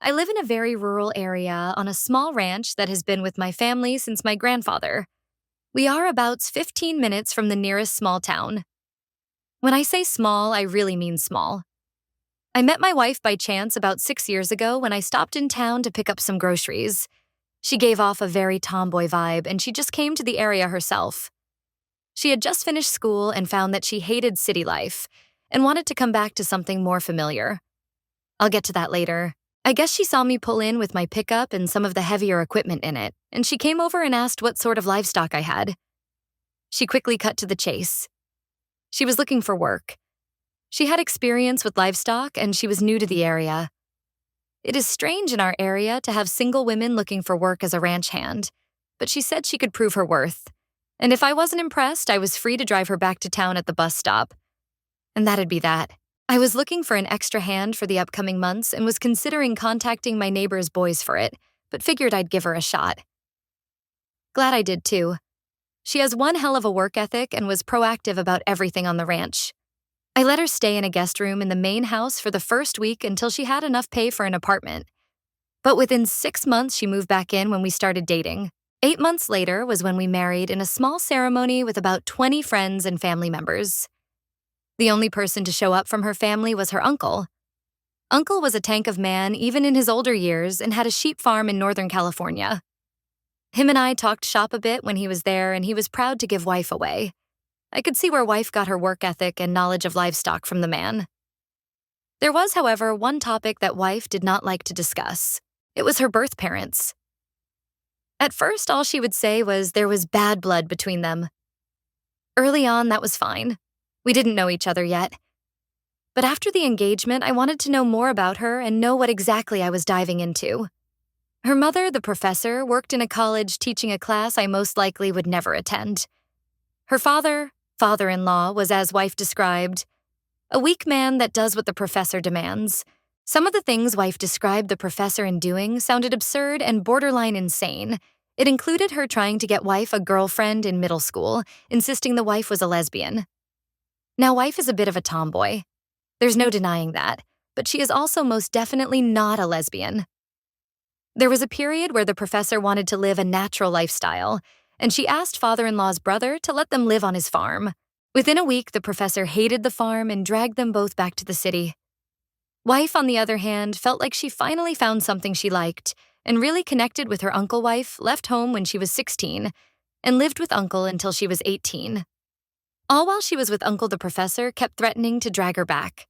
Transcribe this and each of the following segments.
I live in a very rural area on a small ranch that has been with my family since my grandfather. We are about 15 minutes from the nearest small town. When I say small, I really mean small. I met my wife by chance about 6 years ago when I stopped in town to pick up some groceries. She gave off a very tomboy vibe, and she just came to the area herself. She had just finished school and found that she hated city life and wanted to come back to something more familiar. I'll get to that later. I guess she saw me pull in with my pickup and some of the heavier equipment in it, and she came over and asked what sort of livestock I had. She quickly cut to the chase. She was looking for work. She had experience with livestock, and she was new to the area. It is strange in our area to have single women looking for work as a ranch hand, but she said she could prove her worth. And if I wasn't impressed, I was free to drive her back to town at the bus stop. And that'd be that. I was looking for an extra hand for the upcoming months and was considering contacting my neighbor's boys for it, but figured I'd give her a shot. Glad I did too. She has one hell of a work ethic and was proactive about everything on the ranch. I let her stay in a guest room in the main house for the first week until she had enough pay for an apartment. But within 6 months, she moved back in when we started dating. 8 months later was when we married in a small ceremony with about 20 friends and family members. The only person to show up from her family was her uncle. Uncle was a tank of man even in his older years and had a sheep farm in Northern California. Him and I talked shop a bit when he was there, and he was proud to give wife away. I could see where wife got her work ethic and knowledge of livestock from the man. There was, however, one topic that wife did not like to discuss. It was her birth parents. At first, all she would say was there was bad blood between them. Early on, that was fine. We didn't know each other yet. But after the engagement, I wanted to know more about her and know what exactly I was diving into. Her mother, the professor, worked in a college teaching a class I most likely would never attend. Her father-in-law, was as wife described, a weak man that does what the professor demands. Some of the things wife described the professor in doing sounded absurd and borderline insane. It included her trying to get wife a girlfriend in middle school, insisting the wife was a lesbian. Now, wife is a bit of a tomboy. There's no denying that, but she is also most definitely not a lesbian. There was a period where the professor wanted to live a natural lifestyle, and she asked father-in-law's brother to let them live on his farm. Within a week, the professor hated the farm and dragged them both back to the city. Wife, on the other hand, felt like she finally found something she liked and really connected with her uncle. Wife left home when she was 16 and lived with uncle until she was 18. All while she was with uncle, the professor kept threatening to drag her back.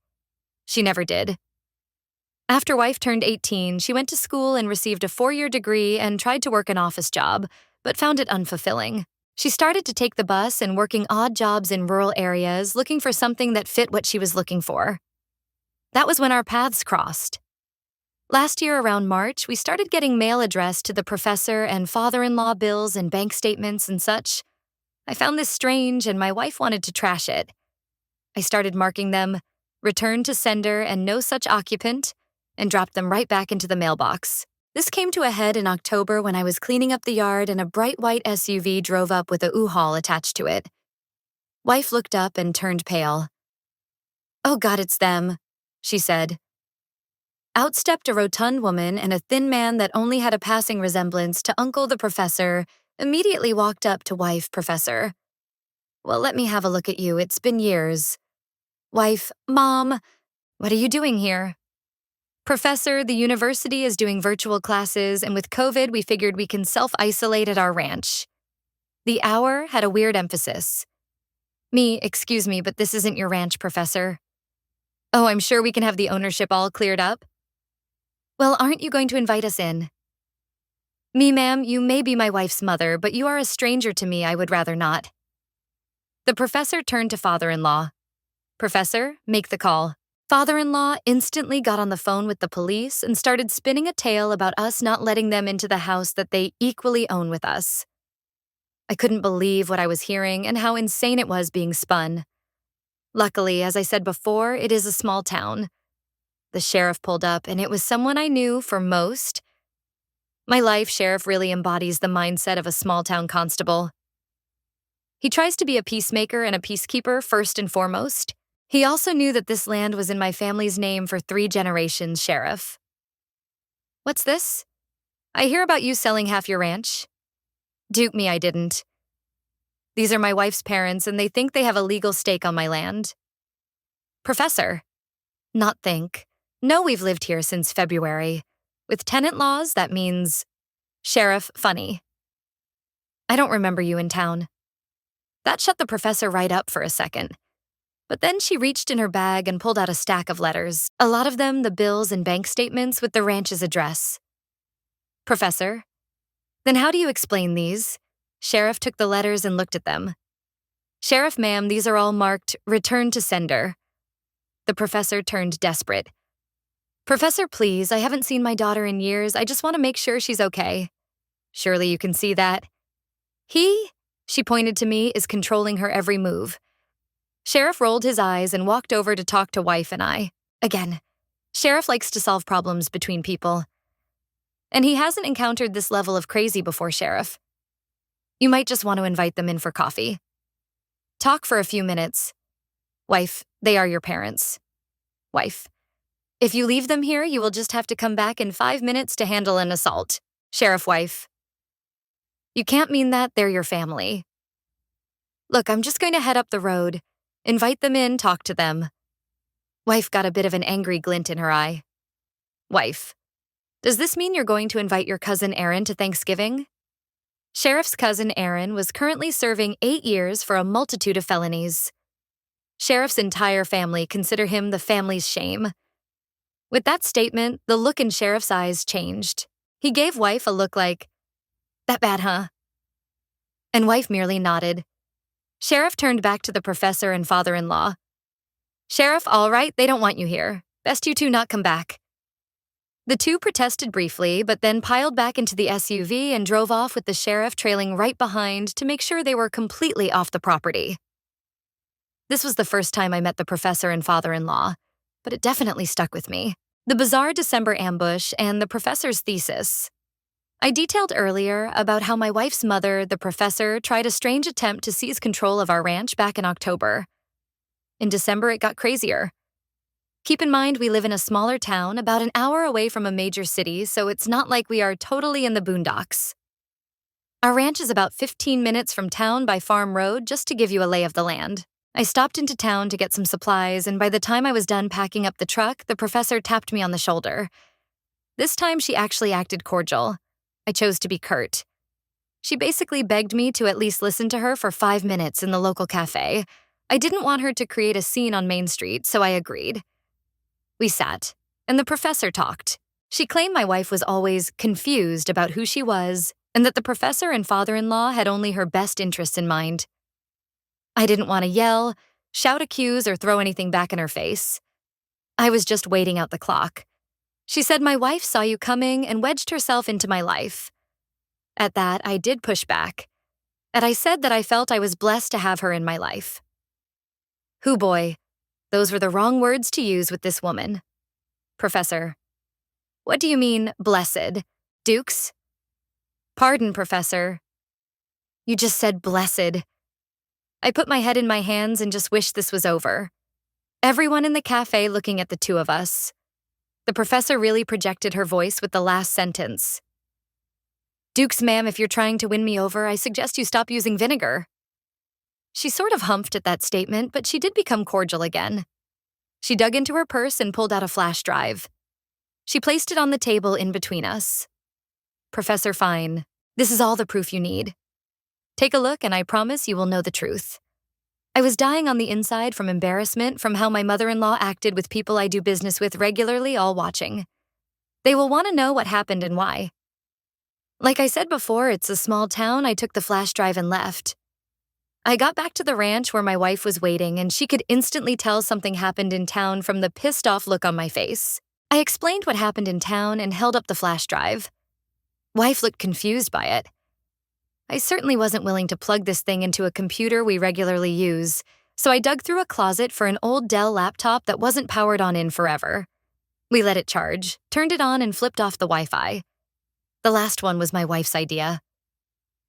She never did. After wife turned 18, she went to school and received a 4-year degree and tried to work an office job, but found it unfulfilling. She started to take the bus and working odd jobs in rural areas, looking for something that fit what she was looking for. That was when our paths crossed. Last year around March, we started getting mail addressed to the professor and father-in-law bills and bank statements and such. I found this strange, and my wife wanted to trash it. I started marking them, return to sender and no such occupant, and dropped them right back into the mailbox. This came to a head in October when I was cleaning up the yard and a bright white SUV drove up with a U-Haul attached to it. Wife looked up and turned pale. "Oh God, it's them," she said. Out stepped a rotund woman, and a thin man that only had a passing resemblance to Uncle the professor immediately walked up to wife professor. "Well, let me have a look at you. It's been years." Wife, "Mom, what are you doing here?" "Professor, the university is doing virtual classes, and with COVID, we figured we can self-isolate at our ranch." The hour had a weird emphasis. Me, "Excuse me, but this isn't your ranch, Professor." "Oh, I'm sure we can have the ownership all cleared up." "Well, aren't you going to invite us in?" "Me, ma'am, you may be my wife's mother, but you are a stranger to me. I would rather not." The professor turned to father-in-law. "Professor, make the call." Father-in-law instantly got on the phone with the police and started spinning a tale about us not letting them into the house that they equally own with us. I couldn't believe what I was hearing and how insane it was being spun. Luckily, as I said before, it is a small town. The sheriff pulled up, and it was someone I knew for most. My life, sheriff really embodies the mindset of a small-town constable. He tries to be a peacemaker and a peacekeeper first and foremost. He also knew that this land was in my family's name for 3 generations, Sheriff. What's this? I hear about you selling half your ranch. Duke me, I didn't. These are my wife's parents, and they think they have a legal stake on my land. Professor. Not think. No, we've lived here since February. With tenant laws, that means sheriff funny. I don't remember you in town. That shut the professor right up for a second. But then she reached in her bag and pulled out a stack of letters, a lot of them the bills and bank statements with the ranch's address. Professor, then how do you explain these? Sheriff took the letters and looked at them. Sheriff, ma'am, these are all marked return to sender. The professor turned desperate. Professor, please, I haven't seen my daughter in years. I just want to make sure she's okay. Surely you can see that. He, she pointed to me, is controlling her every move. Sheriff rolled his eyes and walked over to talk to wife and I. Again, Sheriff likes to solve problems between people. And he hasn't encountered this level of crazy before, Sheriff. You might just want to invite them in for coffee. Talk for a few minutes. Wife, they are your parents. Wife, if you leave them here, you will just have to come back in 5 minutes to handle an assault. Sheriff, wife. You can't mean that, they're your family. Look, I'm just going to head up the road. Invite them in, talk to them. Wife got a bit of an angry glint in her eye. Wife, does this mean you're going to invite your cousin Aaron to Thanksgiving? Sheriff's cousin Aaron was currently serving 8 years for a multitude of felonies. Sheriff's entire family consider him the family's shame. With that statement, the look in Sheriff's eyes changed. He gave wife a look like, that bad, huh? And wife merely nodded. Sheriff turned back to the professor and father-in-law. Sheriff, all right, they don't want you here. Best you two not come back. The two protested briefly, but then piled back into the SUV and drove off with the sheriff trailing right behind to make sure they were completely off the property. This was the first time I met the professor and father-in-law, but it definitely stuck with me. The bizarre December ambush and the professor's thesis. I detailed earlier about how my wife's mother, the professor, tried a strange attempt to seize control of our ranch back in October. In December, it got crazier. Keep in mind, we live in a smaller town about an hour away from a major city, so it's not like we are totally in the boondocks. Our ranch is about 15 minutes from town by Farm Road, just to give you a lay of the land. I stopped into town to get some supplies, and by the time I was done packing up the truck, the professor tapped me on the shoulder. This time, she actually acted cordial. I chose to be curt. She basically begged me to at least listen to her for 5 minutes in the local cafe. I didn't want her to create a scene on Main Street, so I agreed. We sat, and the professor talked. She claimed my wife was always confused about who she was, and that the professor and father-in-law had only her best interests in mind. I didn't want to yell, shout accuse, or throw anything back in her face. I was just waiting out the clock. She said my wife saw you coming and wedged herself into my life. At that, I did push back, and I said that I felt I was blessed to have her in my life. Hoo boy, those were the wrong words to use with this woman. Professor, what do you mean, blessed? Dukes? Pardon, Professor. You just said blessed. I put my head in my hands and just wished this was over. Everyone in the cafe looking at the two of us. The professor really projected her voice with the last sentence. Dukes, ma'am, if you're trying to win me over, I suggest you stop using vinegar. She sort of humphed at that statement, but she did become cordial again. She dug into her purse and pulled out a flash drive. She placed it on the table in between us. Professor Fine, this is all the proof you need. Take a look and I promise you will know the truth. I was dying on the inside from embarrassment from how my mother-in-law acted with people I do business with regularly, all watching. They will want to know what happened and why. Like I said before, it's a small town. I took the flash drive and left. I got back to the ranch where my wife was waiting, and she could instantly tell something happened in town from the pissed-off look on my face. I explained what happened in town and held up the flash drive. Wife looked confused by it. I certainly wasn't willing to plug this thing into a computer we regularly use, so I dug through a closet for an old Dell laptop that wasn't powered on in forever. We let it charge, turned it on, and flipped off the Wi-Fi. The last one was my wife's idea.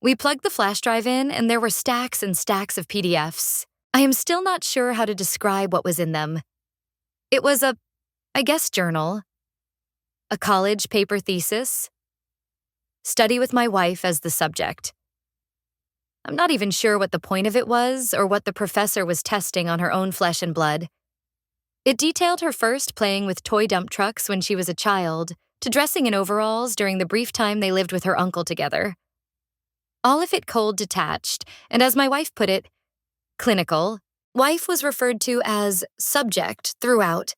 We plugged the flash drive in, and there were stacks and stacks of PDFs. I am still not sure how to describe what was in them. It was I guess, journal. a college paper thesis, study with my wife as the subject. I'm not even sure what the point of it was or what the professor was testing on her own flesh and blood. It detailed her first playing with toy dump trucks when she was a child, to dressing in overalls during the brief time they lived with her uncle together. All of it cold detached, and as my wife put it, clinical. Wife was referred to as subject throughout.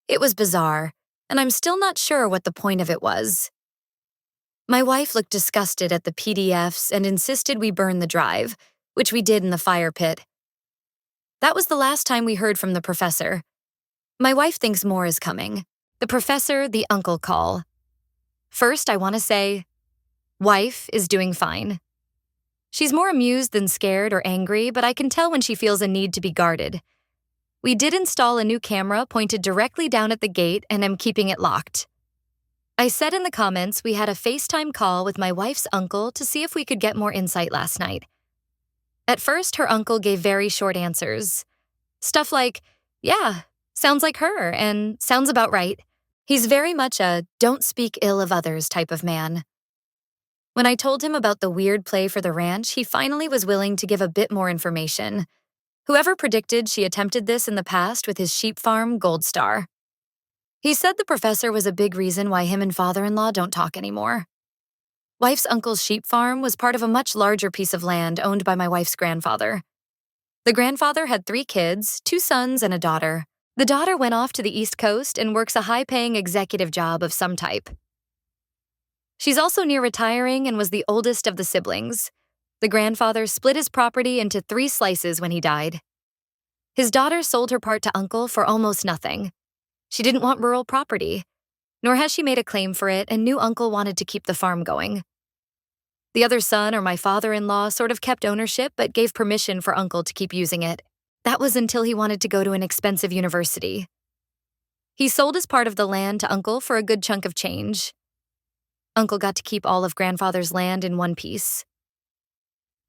It was bizarre, and I'm still not sure what the point of it was. My wife looked disgusted at the PDFs and insisted we burn the drive, which we did in the fire pit. That was the last time we heard from the professor. My wife thinks more is coming. The professor, the uncle call. First, I want to say, wife is doing fine. She's more amused than scared or angry, but I can tell when she feels a need to be guarded. We did install a new camera pointed directly down at the gate, and I'm keeping it locked. I said in the comments we had a FaceTime call with my wife's uncle to see if we could get more insight last night. At first, her uncle gave very short answers. Stuff like, yeah, sounds like her, and sounds about right. He's very much a don't speak ill of others type of man. When I told him about the weird play for the ranch, he finally was willing to give a bit more information. Whoever predicted she attempted this in the past with his sheep farm, Gold Star. He said the professor was a big reason why him and father-in-law don't talk anymore. Wife's uncle's sheep farm was part of a much larger piece of land owned by my wife's grandfather. The grandfather had 3 kids, 2 sons and a daughter. The daughter went off to the East Coast and works a high-paying executive job of some type. She's also near retiring and was the oldest of the siblings. The grandfather split his property into 3 slices when he died. His daughter sold her part to uncle for almost nothing. She didn't want rural property, nor has she made a claim for it, and knew uncle wanted to keep the farm going. The other son, or my father-in-law, sort of kept ownership but gave permission for uncle to keep using it. That was until he wanted to go to an expensive university. He sold his part of the land to uncle for a good chunk of change. Uncle got to keep all of grandfather's land in one piece.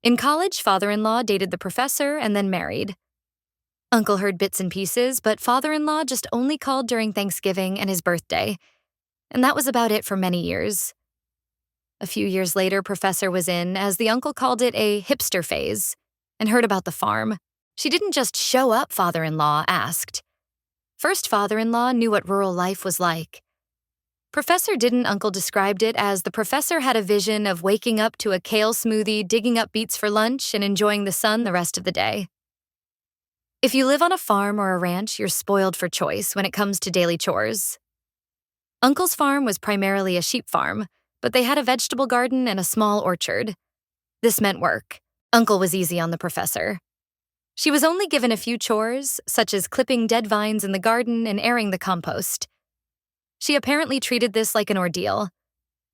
In college, father-in-law dated the professor and then married. Uncle heard bits and pieces, but father-in-law just only called during Thanksgiving and his birthday, and that was about it for many years. A few years later, professor was in, as the uncle called it, a hipster phase, and heard about the farm. She didn't just show up, father-in-law asked. First, father-in-law knew what rural life was like. Professor didn't, uncle described it as the professor had a vision of waking up to a kale smoothie, digging up beets for lunch, and enjoying the sun the rest of the day. If you live on a farm or a ranch, you're spoiled for choice when it comes to daily chores. Uncle's farm was primarily a sheep farm, but they had a vegetable garden and a small orchard. This meant work. Uncle was easy on the professor. She was only given a few chores, such as clipping dead vines in the garden and airing the compost. She apparently treated this like an ordeal.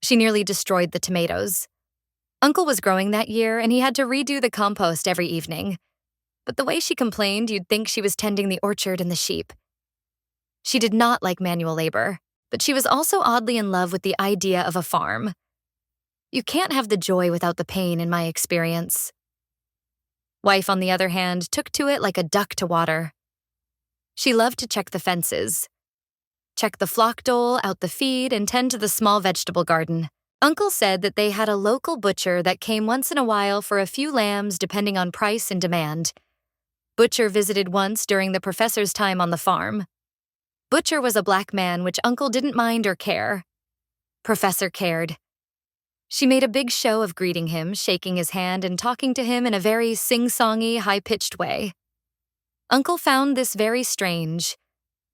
She nearly destroyed the tomatoes. Uncle was growing that year, and he had to redo the compost every evening. But the way she complained, you'd think she was tending the orchard and the sheep. She did not like manual labor, but she was also oddly in love with the idea of a farm. You can't have the joy without the pain, in my experience. Wife, on the other hand, took to it like a duck to water. She loved to check the fences, check the flock dole, out the feed, and tend to the small vegetable garden. Uncle said that they had a local butcher that came once in a while for a few lambs depending on price and demand. Butcher visited once during the professor's time on the farm. Butcher was a black man, which uncle didn't mind or care. Professor cared. She made a big show of greeting him, shaking his hand and talking to him in a very sing-songy, high-pitched way. Uncle found this very strange,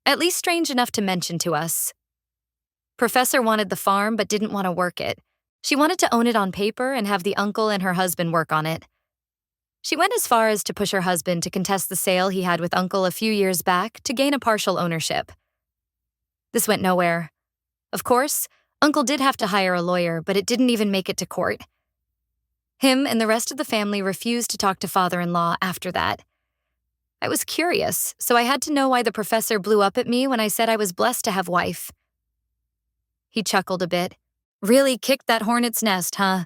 at least strange enough to mention to us. Professor wanted the farm but didn't want to work it. She wanted to own it on paper and have the uncle and her husband work on it. She went as far as to push her husband to contest the sale he had with uncle a few years back to gain a partial ownership. This went nowhere. Of course, uncle did have to hire a lawyer, but it didn't even make it to court. Him and the rest of the family refused to talk to father-in-law after that. I was curious, so I had to know why the professor blew up at me when I said I was blessed to have wife. He chuckled a bit. Really kicked that hornet's nest, huh?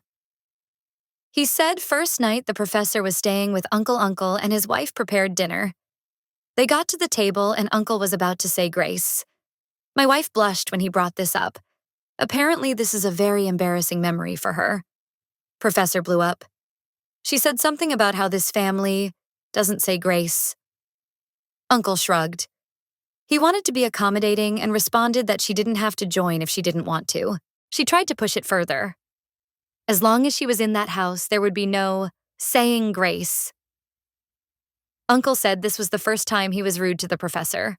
He said first night the professor was staying with Uncle and his wife prepared dinner. They got to the table and Uncle was about to say grace. My wife blushed when he brought this up. Apparently, this is a very embarrassing memory for her. Professor blew up. She said something about how this family doesn't say grace. Uncle shrugged. He wanted to be accommodating and responded that she didn't have to join if she didn't want to. She tried to push it further. As long as she was in that house, there would be no saying grace. Uncle said this was the first time he was rude to the professor.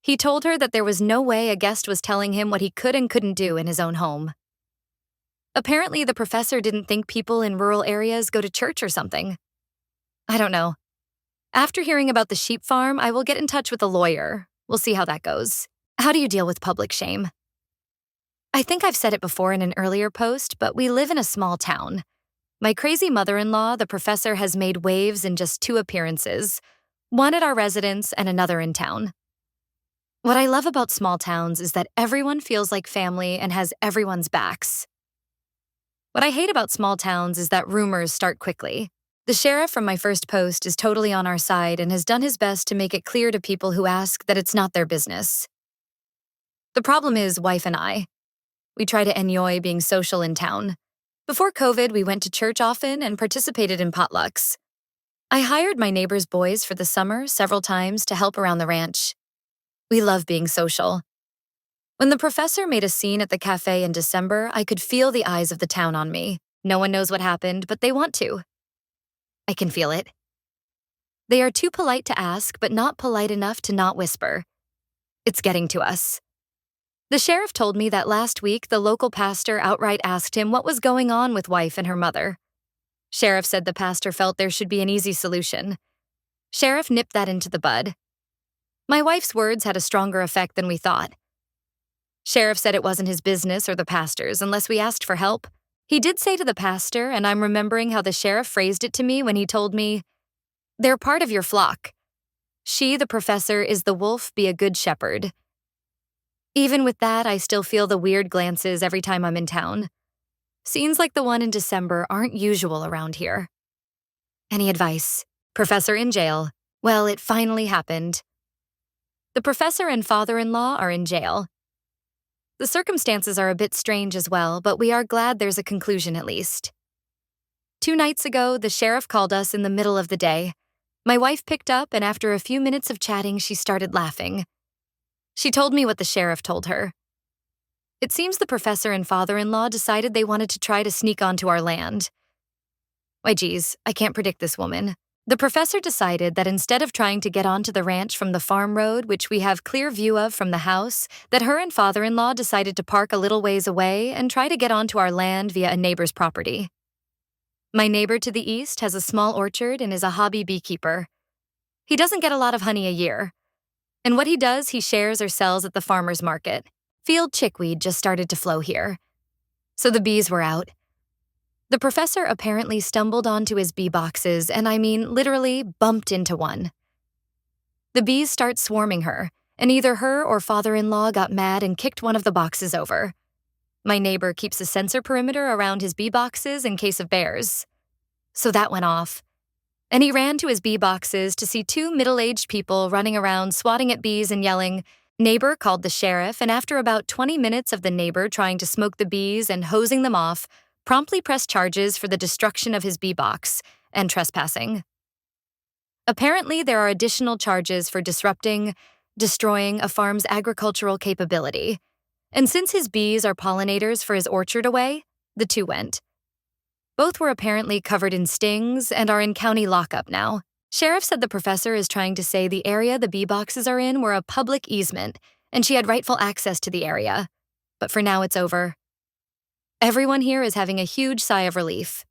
He told her that there was no way a guest was telling him what he could and couldn't do in his own home. Apparently, the professor didn't think people in rural areas go to church or something. I don't know. After hearing about the sheep farm, I will get in touch with a lawyer. We'll see how that goes. How do you deal with public shame? I think I've said it before in an earlier post, but we live in a small town. My crazy mother-in-law, the professor, has made waves in just 2 appearances, one at our residence and another in town. What I love about small towns is that everyone feels like family and has everyone's backs. What I hate about small towns is that rumors start quickly. The sheriff from my first post is totally on our side and has done his best to make it clear to people who ask that it's not their business. The problem is wife and I. We try to enjoy being social in town. Before COVID, we went to church often and participated in potlucks. I hired my neighbor's boys for the summer several times to help around the ranch. We love being social. When the professor made a scene at the cafe in December, I could feel the eyes of the town on me. No one knows what happened, but they want to. I can feel it. They are too polite to ask, but not polite enough to not whisper. It's getting to us. The sheriff told me that last week the local pastor outright asked him what was going on with wife and her mother. Sheriff said the pastor felt there should be an easy solution. Sheriff nipped that into the bud. My wife's words had a stronger effect than we thought. Sheriff said it wasn't his business or the pastor's unless we asked for help. He did say to the pastor, and I'm remembering how the sheriff phrased it to me when he told me, "They're part of your flock. She, the professor, is the wolf, be a good shepherd." Even with that, I still feel the weird glances every time I'm in town. Scenes like the one in December aren't usual around here. Any advice? Professor in jail. Well, it finally happened. The professor and father-in-law are in jail. The circumstances are a bit strange as well, but we are glad there's a conclusion at least. 2 nights ago, the sheriff called us in the middle of the day. My wife picked up, and after a few minutes of chatting, she started laughing. She told me what the sheriff told her. It seems the professor and father-in-law decided they wanted to try to sneak onto our land. Why geez, I can't predict this woman. The professor decided that instead of trying to get onto the ranch from the farm road, which we have clear view of from the house, that her and father-in-law decided to park a little ways away and try to get onto our land via a neighbor's property. My neighbor to the east has a small orchard and is a hobby beekeeper. He doesn't get a lot of honey a year. And what he does, he shares or sells at the farmer's market. Field chickweed just started to flow here. So the bees were out. The professor apparently stumbled onto his bee boxes, and I mean literally bumped into one. The bees start swarming her, and either her or father-in-law got mad and kicked one of the boxes over. My neighbor keeps a sensor perimeter around his bee boxes in case of bears. So that went off. And he ran to his bee boxes to see 2 middle-aged people running around swatting at bees and yelling. Neighbor called the sheriff, and after about 20 minutes of the neighbor trying to smoke the bees and hosing them off, promptly pressed charges for the destruction of his bee box and trespassing. Apparently, there are additional charges for destroying a farm's agricultural capability. And since his bees are pollinators for his orchard away, the 2 went. Both were apparently covered in stings and are in county lockup now. Sheriff said the professor is trying to say the area the bee boxes are in were a public easement, and she had rightful access to the area. But for now, it's over. Everyone here is having a huge sigh of relief.